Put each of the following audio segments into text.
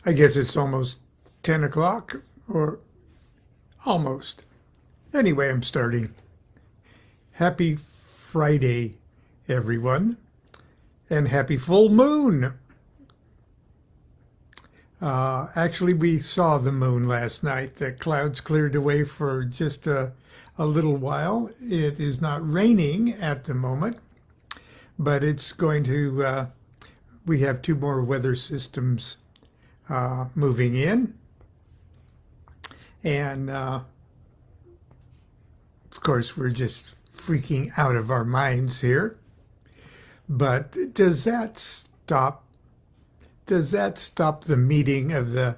I guess it's almost 10 o'clock, or almost. Anyway, I'm starting. Happy Friday, everyone, and happy full moon. Actually, we saw the moon last night. The clouds cleared away for just a little while. It is not raining at the moment, but it's going to, we have two more weather systems moving in. And of course, we're just freaking out of our minds here. But does that stop the meeting of the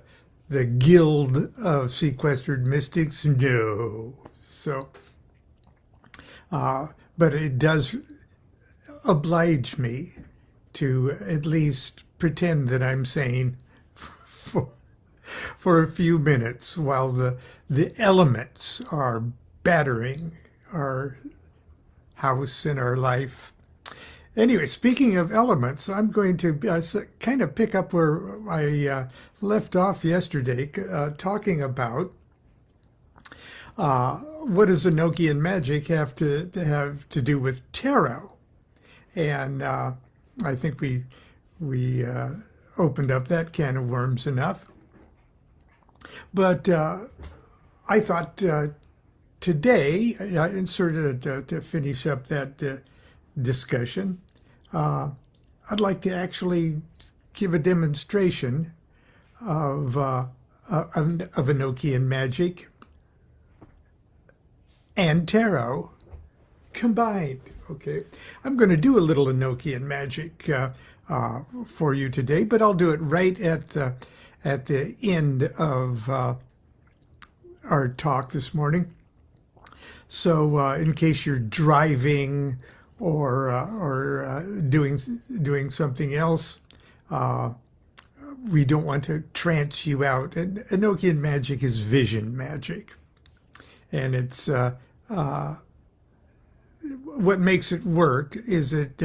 guild of sequestered mystics? No. So, but it does oblige me to at least pretend that I'm sane for a few minutes while the elements are battering our house and our life. Anyway, speaking of elements, I'm going to kind of pick up where I left off yesterday, talking about what does Enochian magic have to do with tarot, and I think we opened up that can of worms enough. But I thought today, I inserted to finish up that discussion, I'd like to actually give a demonstration of Enochian magic and tarot combined. Okay, I'm going to do a little Enochian magic for you today, but I'll do it right at the end of our talk this morning. So in case you're driving or doing something else, we don't want to trance you out. And Enochian magic is vision magic, and it's what makes it work is it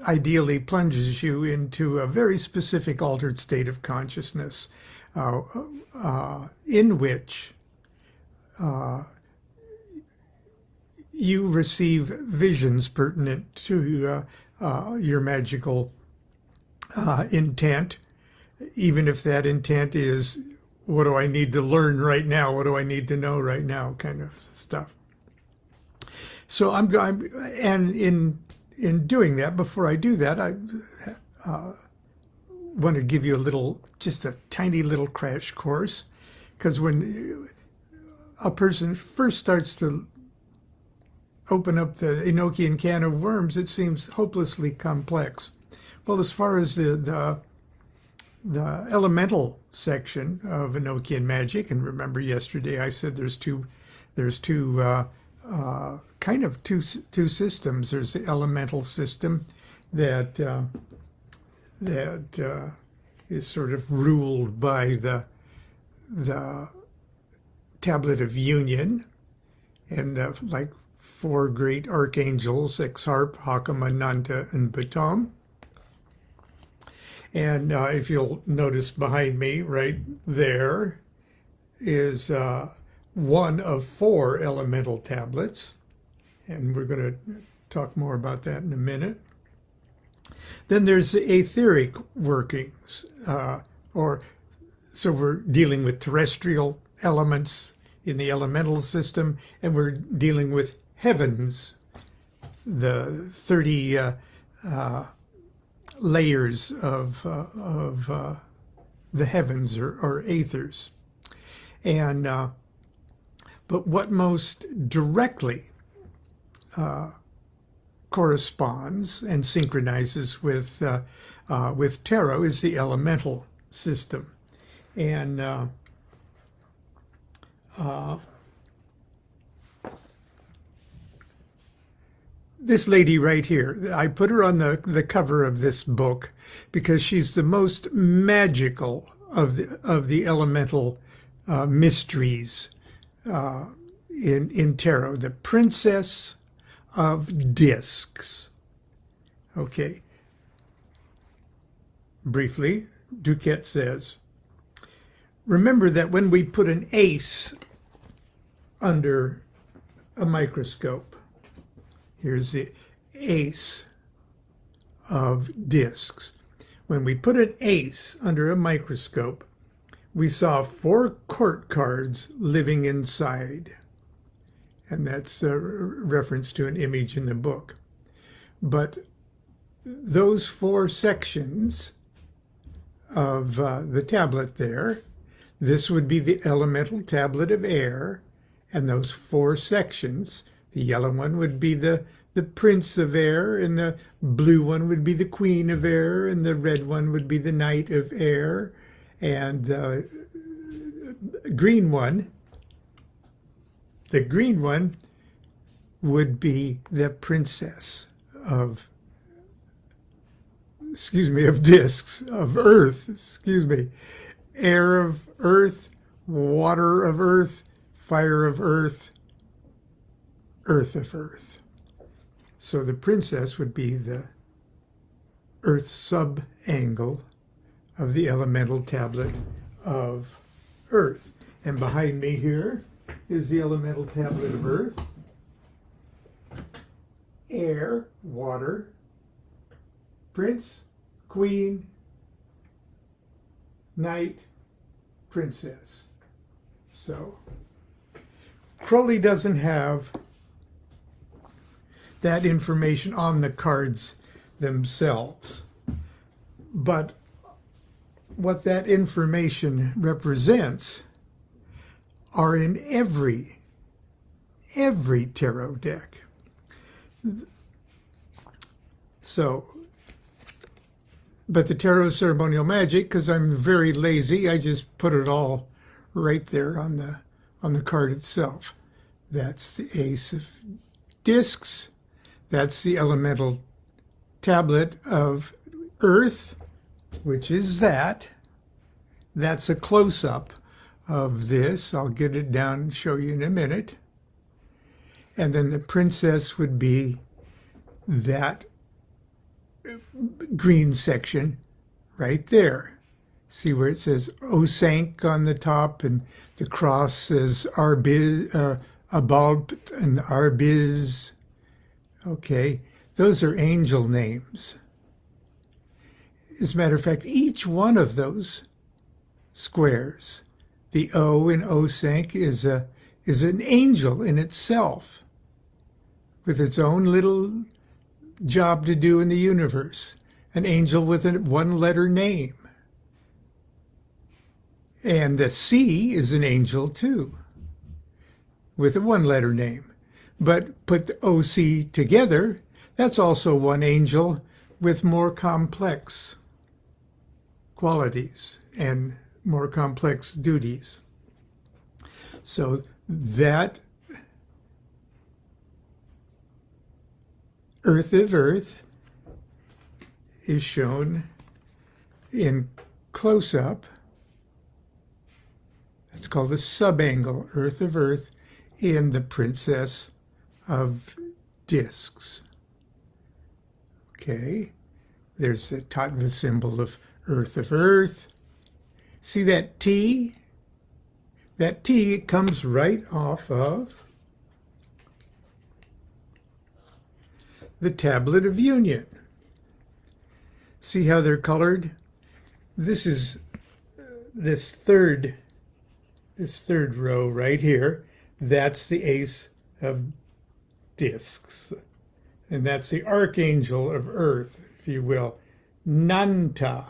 ideally plunges you into a very specific altered state of consciousness, in which you receive visions pertinent to your magical intent, even if that intent is, what do I need to learn right now? What do I need to know right now? Kind of stuff. So and in doing that, before I do that, I want to give you just a tiny little crash course, because when a person first starts to open up the Enochian can of worms, it seems hopelessly complex. Well, as far as the elemental section of Enochian magic, and remember yesterday I said there's two systems. There's the elemental system that is sort of ruled by the Tablet of Union, and like four great archangels, Exarp, Hakam, Ananta, and Batom. And if you'll notice behind me, right there is one of four elemental tablets. And we're going to talk more about that in a minute. Then there's the etheric workings, so we're dealing with terrestrial elements in the elemental system, and we're dealing with heavens, the 30 layers of the heavens or aethers. And but what most directly corresponds and synchronizes with tarot is the elemental system. And this lady right here, I put her on the cover of this book because she's the most magical of the elemental mysteries in tarot, the Princess of Discs. Okay. Briefly, DuQuette says, remember that when we put an ace under a microscope, here's the ace of discs. When we put an ace under a microscope, we saw 4 court cards living inside. And that's a reference to an image in the book. But those 4 sections of the tablet there, this would be the elemental tablet of air, and those 4 sections, the yellow one would be the prince of air, and the blue one would be the queen of air, and the red one would be the knight of air, and the green one would be the princess of discs, of earth, air of earth, water of earth, fire of earth, earth of earth. So the princess would be the earth sub-angle of the elemental tablet of earth. And behind me here is the elemental tablet of earth. Air, water, prince, queen, knight, princess. So Crowley doesn't have that information on the cards themselves, but what that information represents are in every tarot deck. So, but the tarot ceremonial magic, because I'm very lazy, I just put it all right there on the card itself. That's the ace of discs. That's the elemental tablet of earth, which is that. That's a close-up of this. I'll get it down and show you in a minute. And then the princess would be that green section right there. See where it says Osank on the top, and the cross says Arbiz, Abalpt and Arbiz. Okay, those are angel names. As a matter of fact, each one of those squares, the O in Osank is an angel in itself, with its own little job to do in the universe. An angel with a 1-letter name. And the C is an angel too, with a 1-letter name. But put the OC together, that's also one angel with more complex qualities and more complex duties. So that earth of earth is shown in close-up. That's called the subangle, earth of earth, in the princess of discs. Okay, there's the tattva symbol of earth. See that T? That T comes right off of the tablet of union. See how they're colored? This is this third row right here. That's the ace of discs. And that's the archangel of earth, if you will, Nanta.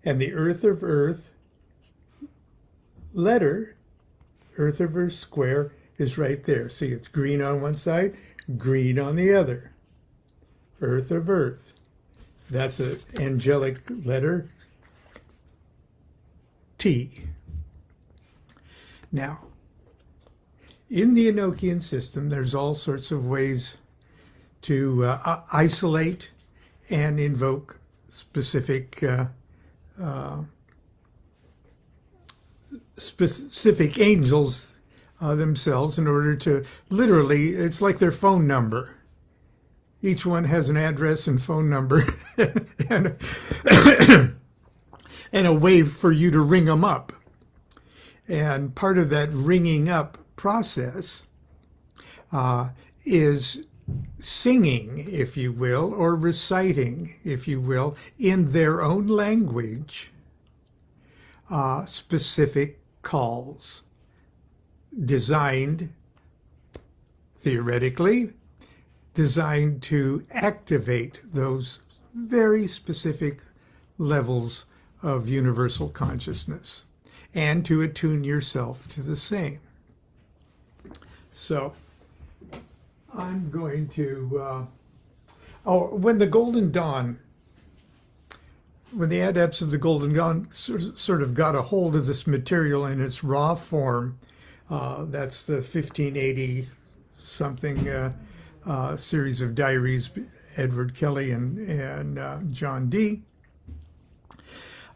And the earth of earth letter, earth of earth square, is right there. See, it's green on one side, green on the other. Earth of earth. That's an angelic letter, T. Now, in the Enochian system, there's all sorts of ways to isolate and invoke specific angels themselves in order to literally, it's like their phone number. Each one has an address and phone number. And and a way for you to ring them up. And part of that ringing up process is singing, if you will, or reciting, if you will, in their own language, specific calls designed, theoretically, designed to activate those very specific levels of universal consciousness and to attune yourself to the same. So I'm going to, when the Golden Dawn, when the adepts of the Golden Dawn sort of got a hold of this material in its raw form, that's the 1580 something series of diaries, Edward Kelly and John Dee.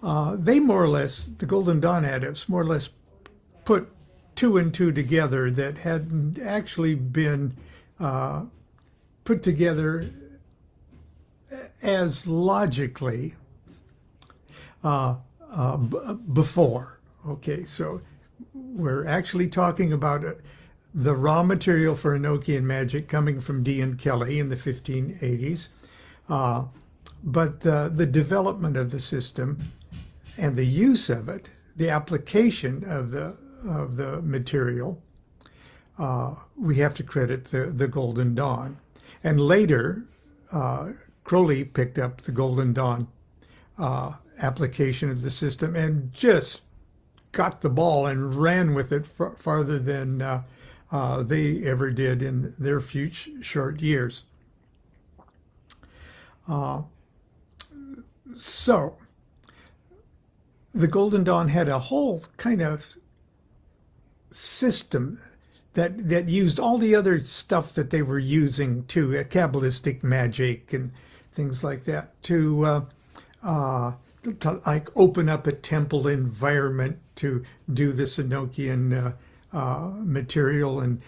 They more or less, the Golden Dawn adepts, more or less put two and two together that hadn't actually been put together as logically before. Okay, so we're actually talking about the raw material for Enochian magic coming from Dee and Kelly in the 1580s, but the development of the system and the use of it, the application of the material, we have to credit the Golden Dawn. And later, Crowley picked up the Golden Dawn application of the system and just got the ball and ran with it farther than they ever did in their few short years. So the Golden Dawn had a whole kind of system that used all the other stuff that they were using to Kabbalistic magic and things like that to like open up a temple environment to do this Enochian material, and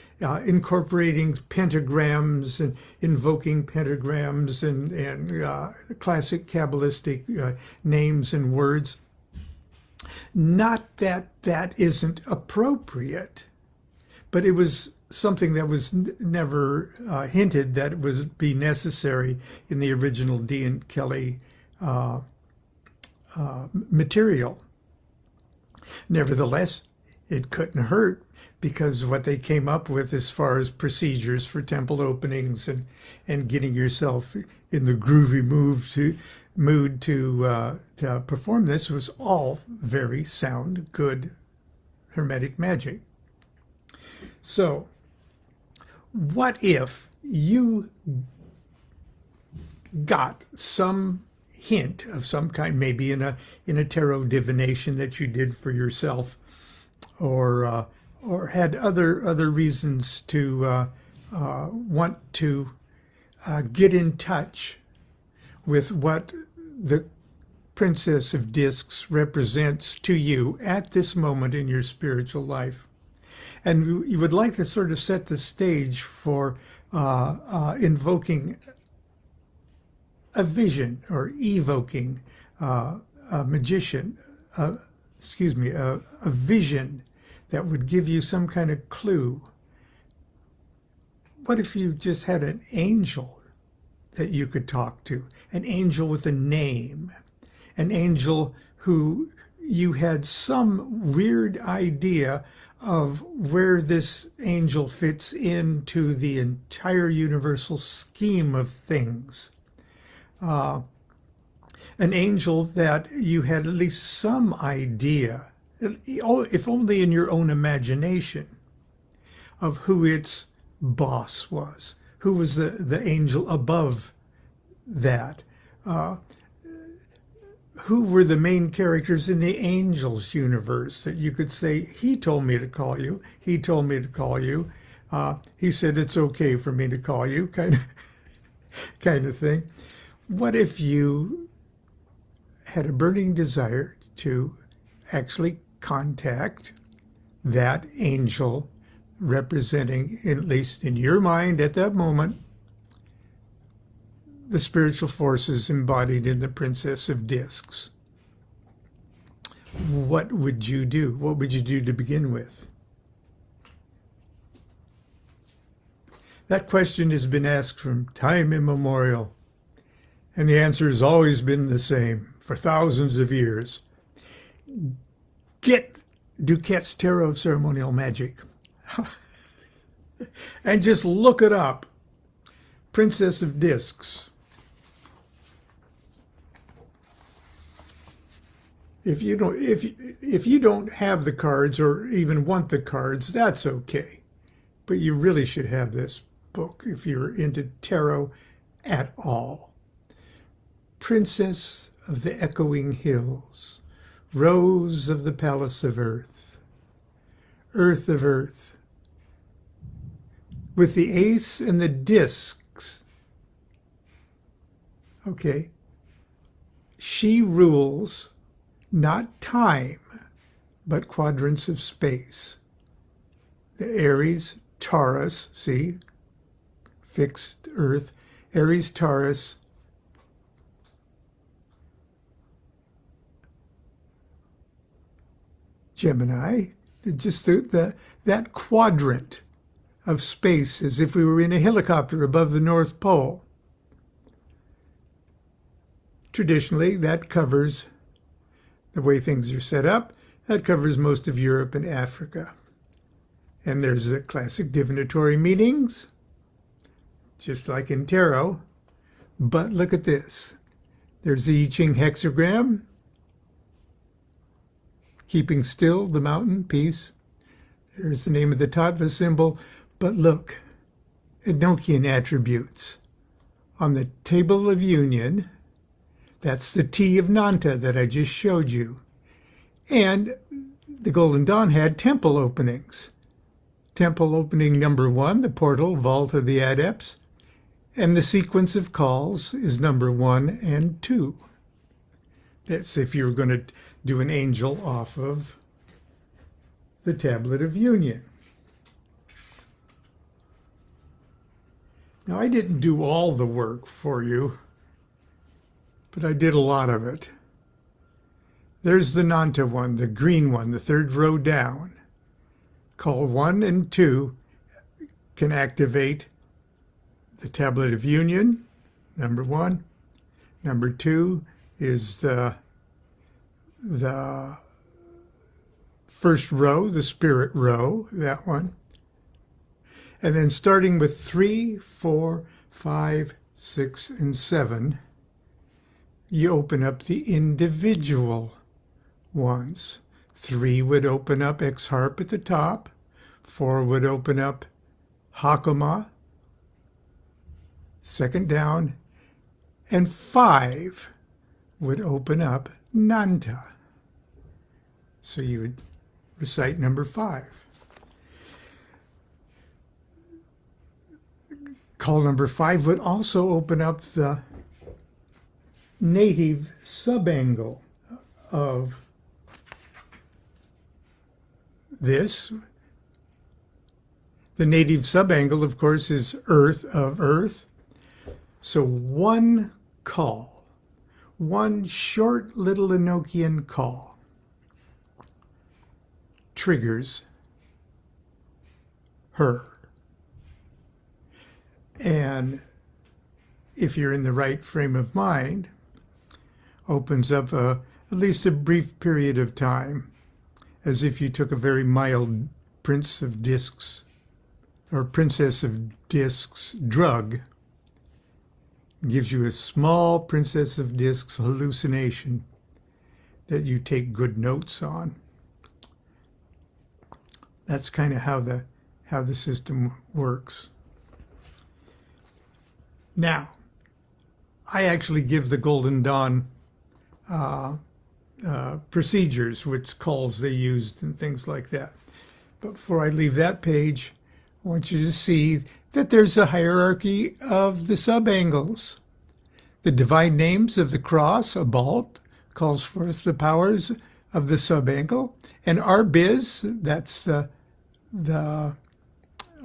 incorporating pentagrams and invoking pentagrams and classic Kabbalistic names and words. Not that that isn't appropriate, but it was something that was never hinted that it would be necessary in the original Dee and Kelly material. Nevertheless, it couldn't hurt, because what they came up with as far as procedures for temple openings and getting yourself in the groovy mood to perform this was all very sound, good Hermetic magic. So, what if you got some hint of some kind, maybe in a tarot divination that you did for yourself, or had other reasons to want to get in touch with what the Princess of Discs represents to you at this moment in your spiritual life. And you would like to sort of set the stage for invoking a vision, or evoking a magician, a vision that would give you some kind of clue. What if you just had an angel that you could talk to, an angel with a name, an angel who you had some weird idea of where this angel fits into the entire universal scheme of things? An angel that you had at least some idea, if only in your own imagination, of who its boss was, who was the angel above that, who were the main characters in the angels universe that you could say, he told me to call you, he told me to call you, he said it's okay for me to call you, kind of thing. What if you had a burning desire to actually contact that angel representing, at least in your mind at that moment, the spiritual forces embodied in the Princess of Discs? what would you do? What would you do to begin with? That question has been asked from time immemorial, and the answer has always been the same for thousands of years. Get DuQuette's Tarot of Ceremonial Magic and just look it up. Princess of Discs. If you don't have the cards or even want the cards, that's okay. But you really should have this book if you're into tarot at all. Princess of the Echoing Hills, Rose of the Palace of Earth, Earth of Earth. With the ace and the discs, okay, she rules not time, but quadrants of space. The Aries, Taurus, see, fixed Earth, Aries, Taurus, Gemini, just that quadrant of space, as if we were in a helicopter above the North Pole. Traditionally, that covers, the way things are set up, that covers most of Europe and Africa. And there's the classic divinatory meanings, just like in tarot. But look at this. There's the I Ching hexagram, keeping still, the mountain, peace. There's the name of the tattva symbol. But look, Enochian attributes. On the table of union, that's the T of Nanta that I just showed you. And the Golden Dawn had temple openings. Temple opening number 1, the portal, vault of the adepts. And the sequence of calls is number 1 and 2. That's if you're going to do an angel off of the tablet of union. Now, I didn't do all the work for you, but I did a lot of it. There's the Nanta one, the green one, the third row down. Call 1 and 2 can activate the tablet of union, number 1. Number 2 is the first row, the spirit row, that one. And then starting with 3, 4, 5, 6, and 7, you open up the individual ones. 3 would open up X-Harp at the top. 4 would open up Hakama, second down. And 5 would open up Nanta. So you would recite number 5. Call number 5 would also open up the native subangle of this. The native subangle, of course, is Earth of Earth. So one call, one short little Enochian call, triggers her. And if you're in the right frame of mind, opens up at least a brief period of time, as if you took a very mild Prince of Discs or Princess of Discs drug, gives you a small Princess of Discs hallucination that you take good notes on. That's kind of how the system works. Now, I actually give the Golden Dawn procedures, which calls they used and things like that. But before I leave that page, I want you to see that there's a hierarchy of the subangles. The divine names of the cross, Abalt, calls forth the powers of the subangle. And Arbiz, that's the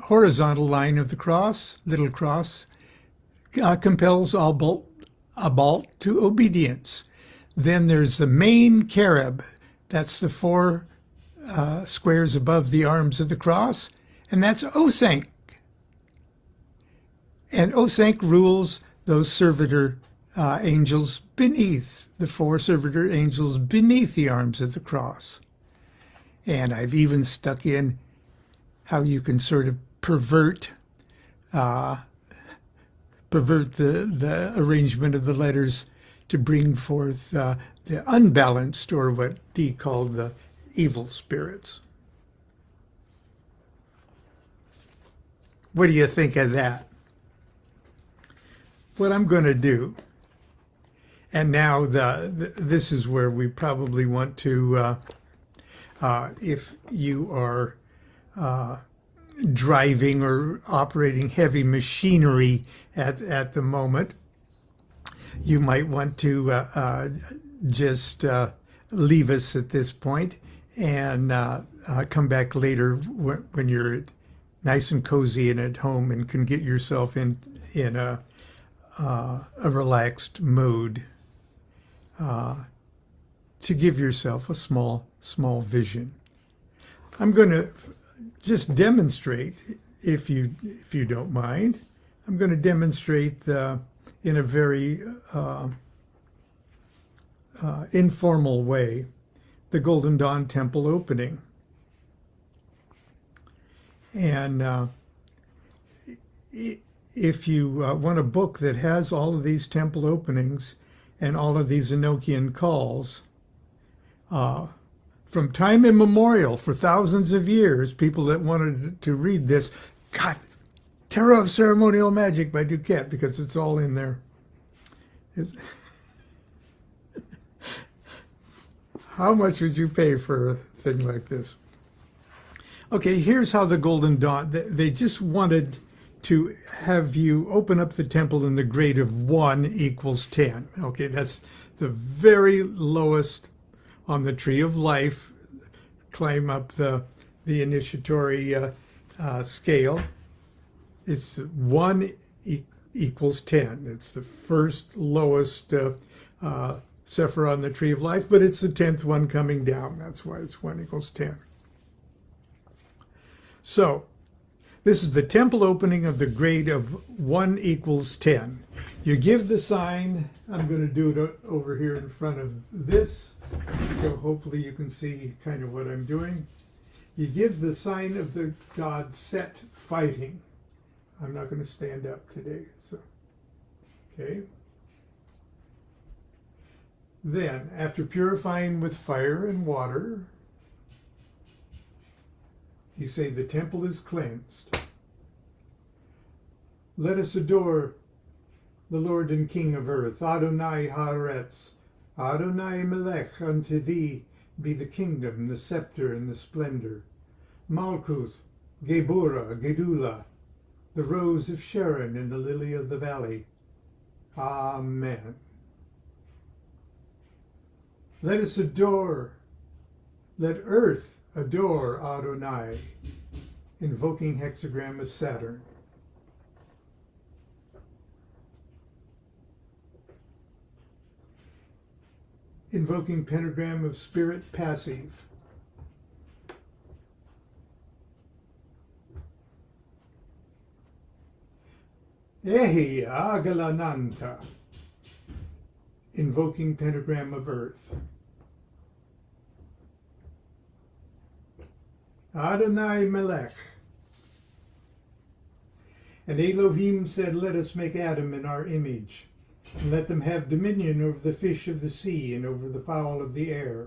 horizontal line of the cross, little cross, compels Abalt to obedience. Then there's the main cherub, That's the four squares above the arms of the cross, and that's Osank. And Osank rules those servitor angels beneath, the four servitor angels beneath the arms of the cross. And I've even stuck in how you can sort of pervert the arrangement of the letters to bring forth the unbalanced, or what Dee called the evil spirits. What do you think of that? What I'm going to do, and now this is where we probably want to, if you are driving or operating heavy machinery at the moment, you might want to just leave us at this point and come back later when you're nice and cozy and at home and can get yourself in a relaxed mood to give yourself a small vision. I'm going to just demonstrate, if you don't mind. I'm going to demonstrate in a very informal way the Golden Dawn Temple opening. And if you want a book that has all of these temple openings and all of these Enochian calls, from time immemorial, for thousands of years, people that wanted to read this got Terror of Ceremonial Magic by DuQuette, because it's all in there. How much would you pay for a thing like this? Okay, here's how the Golden Dawn, they just wanted to have you open up the temple in the grade of 1 equals 10. Okay, that's the very lowest on the tree of life. Climb up the initiatory scale. It's 1 equals 10. It's the first lowest Sephir on the tree of life, but it's the 10th one coming down. That's why it's 1 equals 10. So this is the temple opening of the grade of 1 equals 10. You give the sign. I'm going to do it over here in front of this, so hopefully you can see kind of what I'm doing. You give the sign of the god Set fighting. I'm not going to stand up today, so okay. Then, after purifying with fire and water, you say the temple is cleansed. Let us adore the Lord and King of earth, Adonai Haaretz, Adonai Melech. Unto thee be the kingdom, the scepter, and the splendor. Malkuth, Gebura, Gedula, the rose of Sharon and the lily of the valley. Amen. Let us adore, let earth adore Adonai, invoking hexagram of Saturn. Invoking pentagram of Spirit passive. Ehi Agalananta, invoking pentagram of Earth. Adonai Melech. And Elohim said, let us make Adam in our image, and let them have dominion over the fish of the sea, and over the fowl of the air,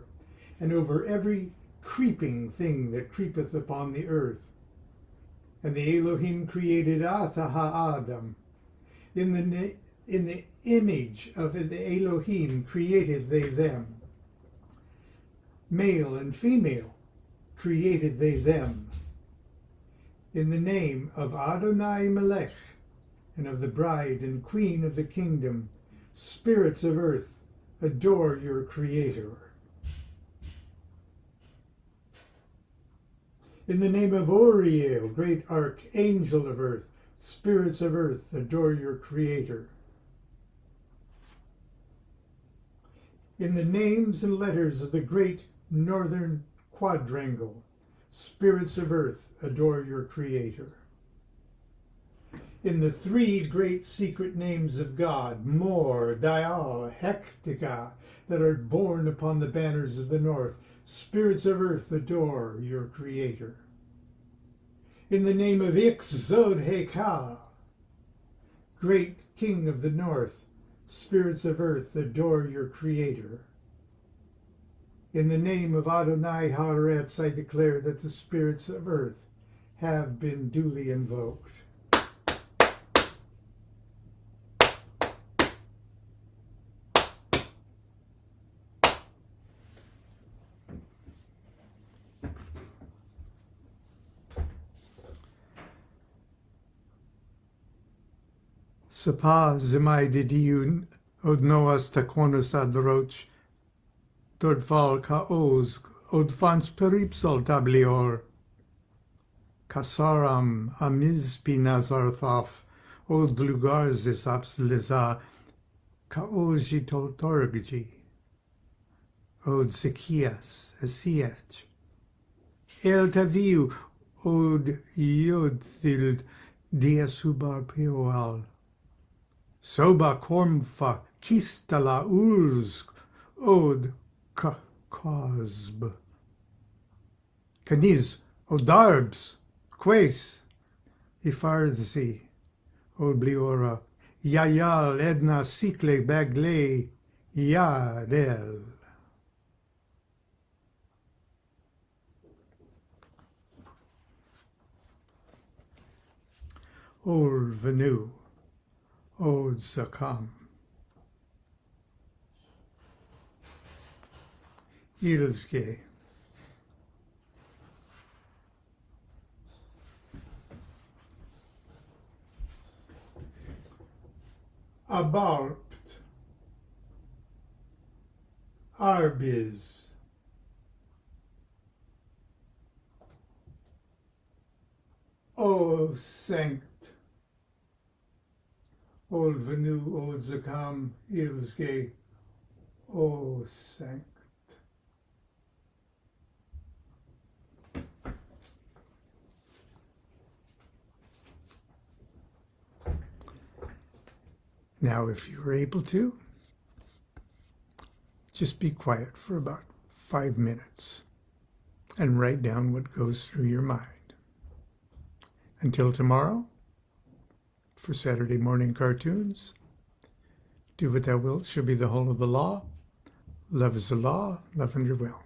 and over every creeping thing that creepeth upon the earth. And the Elohim created Atha Ha'adam. In the image of the Elohim created they them. Male and female created they them. In the name of Adonai Melech, and of the bride and queen of the kingdom, spirits of earth, adore your Creator. In the name of Uriel, great archangel of earth, spirits of earth, adore your Creator. In the names and letters of the great northern quadrangle, spirits of earth, adore your creator. In the three great secret names of God, Mor, Dial, Hectica, that are borne upon the banners of the north, spirits of earth, adore your creator. In the name of Ixod-Heka, great king of the north, spirits of earth, adore your creator. In the name of Adonai Haaretz, I declare that the spirits of earth have been duly invoked. Sapa zimai didiun od noas taquonus adroch, dordval caos od fans peripsol tablior, casaram amiz pinazarthaf, od lugarzis apsliza, caosi totorgji, od Zacchaeus asiech, el taviu od iodhild diasubar peoal, soba cormfa kistala urz od cosb. Caniz odarbs quace ifarzi od bliora yayal edna sikle bagle yadel. Ol venu od zakam. Ilsge. Abarpt. Arbiz. O sanct. Ol venu od zakam ilsge. O sanct. Now, if you're able to, just be quiet for about 5 minutes and write down what goes through your mind. Until tomorrow, for Saturday morning cartoons, do what thou wilt shall be the whole of the law. Love is the law, love under will.